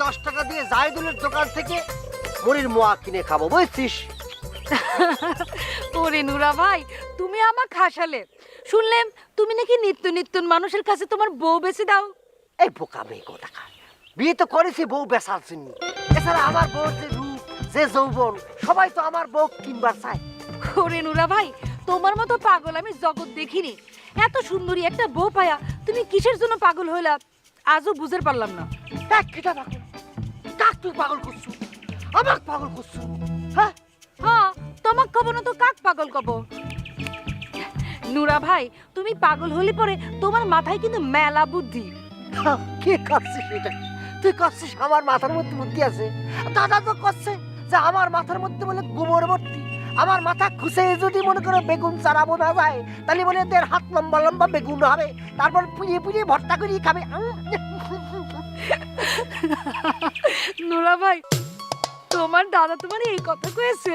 10 টাকা দিয়ে জাহিদুলের দোকান থেকে মুড়ির মোয়া কিনে খাবো, বুঝছিস? ওরে নুরা ভাই, তুমি আমাকে হাসালে। শুনলাম তুমি নাকি নিত্য নিত্য মানুষের কাছে তোমার বউ বেশি দাও। এই বোকা মেয়ে কোথাকার, বিয়ে তো করেছি বউ বেচার জন্য। এছাড়া আমার বউর যে রূপ, যে যৌবন, সবাই তো আমার বউ কিনবার চায়। ওরে নুরা ভাই, তোমার মতো পাগল আমি জগৎ দেখিনি। এত সুন্দরী একটা বউ পায়া তুমি কিসের জন্য পাগল হইলা আজও বুঝতে পারলাম না। দেখ কিটা পাগল, কাক তুই পাগল করছু, আমাকে পাগল করছু? হ্যাঁ হ্যাঁ, তোমাক কব না তো কাক পাগল কব? নুরা ভাই, তুমি পাগল হলে পরে তোমার মাথায় কিন্তু মেলা বুদ্ধি। কে করছিস এটা? তুই করছিস আমার মাথার মধ্যে বুদ্ধি আছে? দাদা তো করছে যে আমার মাথার মধ্যে বলে গোবর ভর্তি। আমার মাথা খুশে যদি মনে করে বেগুন চারাবো না যায়, তাহলে বলে 1.5 হাত লম্বা লম্বা বেগুন হবে, তারপর পুড়িয়ে পুড়িয়ে ভর্তা করে খাবে। নুরা ভাই, তোমার দাদা তোমার এই কথা কয়েছে?